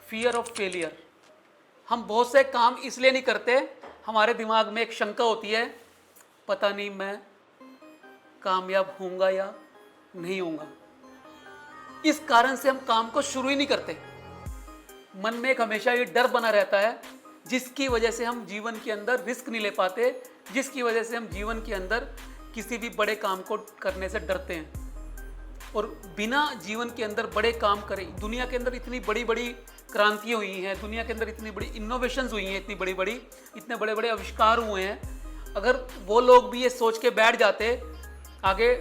Fear of failure. हम बहुत से काम इसलिए नहीं करते, हमारे दिमाग में एक शंका होती है, पता नहीं मैं कामयाब होऊंगा या नहीं होऊंगा। इस कारण से हम काम को शुरू ही नहीं करते। मन में एक हमेशा ये डर बना रहता है, जिसकी वजह से हम जीवन के अंदर रिस्क नहीं ले पाते, जिसकी वजह से हम जीवन के अंदर किसी भी बड़े काम को करने से डरते हैं। और बिना जीवन के अंदर बड़े काम करे, दुनिया के अंदर इतनी बड़ी बड़ी क्रांतियाँ हुई हैं, दुनिया के अंदर इतनी बड़ी इनोवेशंस हुई हैं, इतनी बड़ी बड़ी, इतने बड़े बड़े आविष्कार हुए हैं। अगर वो लोग भी ये सोच के बैठ जाते, आगे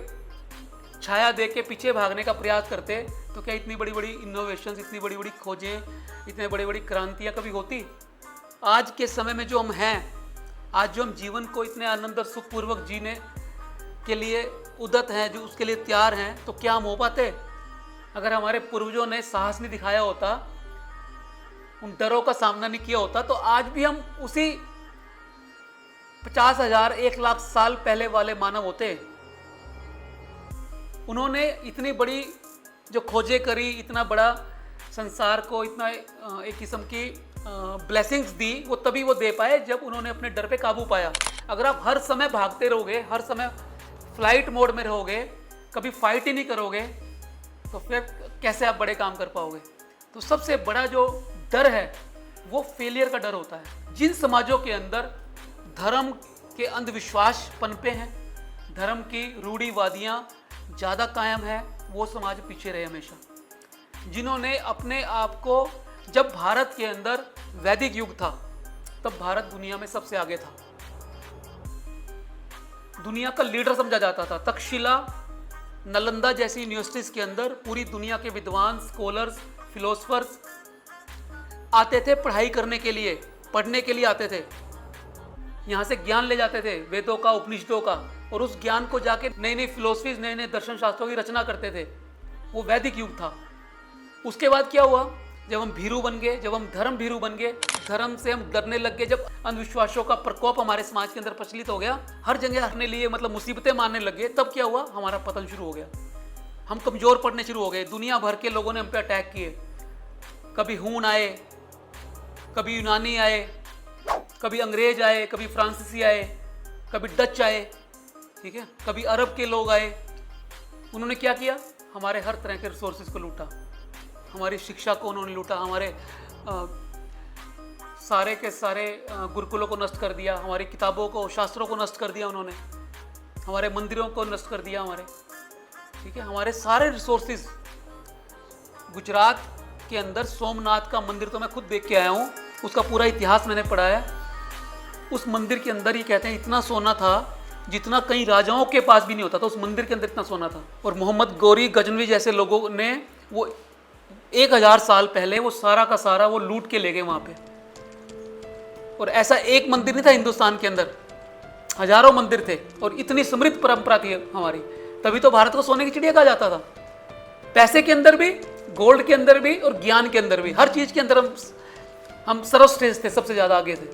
छाया देख के पीछे भागने का प्रयास करते, तो क्या इतनी बड़ी बड़ी इनोवेशंस, इतनी बड़ी बड़ी खोजें, इतने बड़ी बड़ी क्रांतियाँ कभी होती? आज के समय में जो हम हैं, आज जो हम जीवन को इतने आनंद और सुखपूर्वक जीने के लिए उद्यत हैं, जो उसके लिए तैयार हैं, तो क्या हम हो पाते? अगर हमारे पूर्वजों ने साहस नहीं दिखाया होता, उन डरों का सामना नहीं किया होता, तो आज भी हम उसी 50,000 1,00,000 साल पहले वाले मानव होते। उन्होंने इतनी बड़ी जो खोजें करी, इतना बड़ा संसार को इतना एक किस्म की ब्लेसिंग्स दी, वो तभी वो दे पाए जब उन्होंने अपने डर पे काबू पाया। अगर आप हर समय भागते रहोगे, हर समय फ्लाइट मोड में रहोगे, कभी फाइट ही नहीं करोगे, तो फिर कैसे आप बड़े काम कर पाओगे? तो सबसे बड़ा जो डर है वो फेलियर का डर होता है। जिन समाजों के अंदर धर्म के अंधविश्वास पनपे हैं, धर्म की रूढ़िवादियाँ ज़्यादा कायम है, वो समाज पीछे रहे हमेशा। जिन्होंने अपने आप को, जब भारत के अंदर वैदिक युग था, तब भारत दुनिया में सबसे आगे था, दुनिया का लीडर समझा जाता था। तक्षशिला, नालंदा जैसी यूनिवर्सिटीज़ के अंदर पूरी दुनिया के विद्वान, स्कॉलर्स, फिलोसफर्स आते थे पढ़ाई करने के लिए, पढ़ने के लिए आते थे। यहाँ से ज्ञान ले जाते थे, वेदों का, उपनिषदों का, और उस ज्ञान को जाके नई नई फिलोसफीज, नए नए दर्शन शास्त्रों की रचना करते थे। वो वैदिक युग था। उसके बाद क्या हुआ? जब हम भीरू बन गए, जब हम धर्म भीरू बन गए, धर्म से हम डरने लग गए, जब अंधविश्वासों का प्रकोप हमारे समाज के अंदर प्रचलित हो गया, हर जगह हरने लिए मतलब मुसीबतें मारने लग गए, तब क्या हुआ? हमारा पतन शुरू हो गया। हम कमज़ोर पड़ने शुरू हो गए। दुनिया भर के लोगों ने हम पे अटैक किए। कभी हूण आए, कभी यूनानी आए, कभी अंग्रेज आए, कभी फ्रांसीसी आए, कभी डच आए, ठीक है, कभी अरब के लोग आए। उन्होंने क्या किया? हमारे हर तरह के रिसोर्सेज को लूटा, हमारी शिक्षा को उन्होंने लूटा, हमारे सारे के सारे गुरुकुलों को नष्ट कर दिया, हमारी किताबों को, शास्त्रों को नष्ट कर दिया उन्होंने, हमारे मंदिरों को नष्ट कर दिया हमारे, ठीक है, हमारे सारे रिसोर्सेज। गुजरात के अंदर सोमनाथ का मंदिर तो मैं खुद देख के आया हूँ, उसका पूरा इतिहास मैंने पढ़ा है। उस मंदिर के अंदर ही कहते हैं इतना सोना था जितना कई राजाओं के पास भी नहीं होता था। उस मंदिर के अंदर इतना सोना था। और मोहम्मद गौरी गजनवी जैसे लोगों ने वो 1000 साल पहले वो सारा का सारा वो लूट के ले गए वहाँ पे। और ऐसा एक मंदिर नहीं था हिंदुस्तान के अंदर, हजारों मंदिर थे, और इतनी समृद्ध परंपरा थी हमारी। तभी तो भारत को सोने की चिड़िया कहा जाता था। पैसे के अंदर भी, गोल्ड के अंदर भी, और ज्ञान के अंदर भी, हर चीज के अंदर हम सर्वश्रेष्ठ थे, सबसे ज्यादा आगे थे।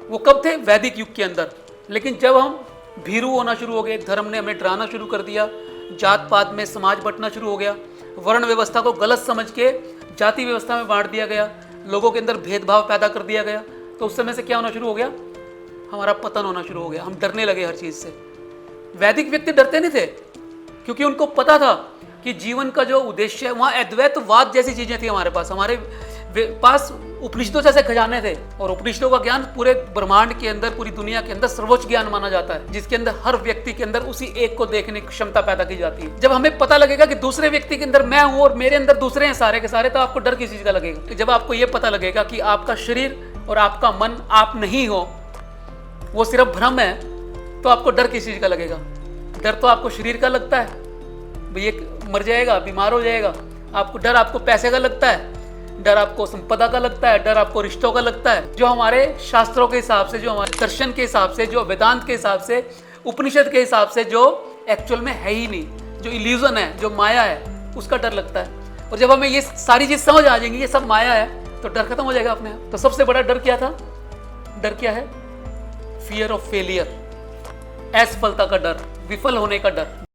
वो कब थे? वैदिक युग के अंदर। लेकिन जब हम भीरू होना शुरू हो गए, धर्म ने हमें डराना शुरू कर दिया, जात पात में समाज बंटना शुरू हो गया, वर्ण व्यवस्था को गलत समझ के जाति व्यवस्था में बांट दिया गया, लोगों के अंदर भेदभाव पैदा कर दिया गया, तो उस समय से क्या होना शुरू हो गया? हमारा पतन होना शुरू हो गया। हम डरने लगे हर चीज़ से। वैदिक व्यक्ति डरते नहीं थे, क्योंकि उनको पता था कि जीवन का जो उद्देश्य है, वहाँ अद्वैतवाद जैसी चीज़ें थी हमारे पास। हमारे पास उपनिषदों जैसे खजाने थे, और उपनिषदों का ज्ञान पूरे ब्रह्मांड के अंदर, पूरी दुनिया के अंदर सर्वोच्च ज्ञान माना जाता है, जिसके अंदर हर व्यक्ति के अंदर उसी एक को देखने की क्षमता पैदा की जाती है। जब हमें पता लगेगा कि दूसरे व्यक्ति के अंदर मैं हूँ और मेरे अंदर दूसरे हैं सारे के सारे, तो आपको डर किस चीज़ का लगेगा? जब आपको ये पता लगेगा कि आपका शरीर और आपका मन आप नहीं हो, वो सिर्फ भ्रम है, तो आपको डर किस चीज़ का लगेगा? डर तो आपको शरीर का लगता है, ये मर जाएगा, बीमार हो जाएगा। आपको डर, आपको पैसे का लगता है, डर आपको संपदा का लगता है, डर आपको रिश्तों का लगता है। जो हमारे शास्त्रों के हिसाब से, जो हमारे दर्शन के हिसाब से, जो वेदांत के हिसाब से, उपनिषद के हिसाब से, जो एक्चुअल में है ही नहीं, जो इल्यूजन है, जो माया है, उसका डर लगता है। और जब हमें ये सारी चीज समझ आ जाएंगी, ये सब माया है, तो डर खत्म हो जाएगा अपने आप। तो सबसे बड़ा डर क्या था? डर क्या है? फियर ऑफ फेलियर, असफलता का डर, विफल होने का डर।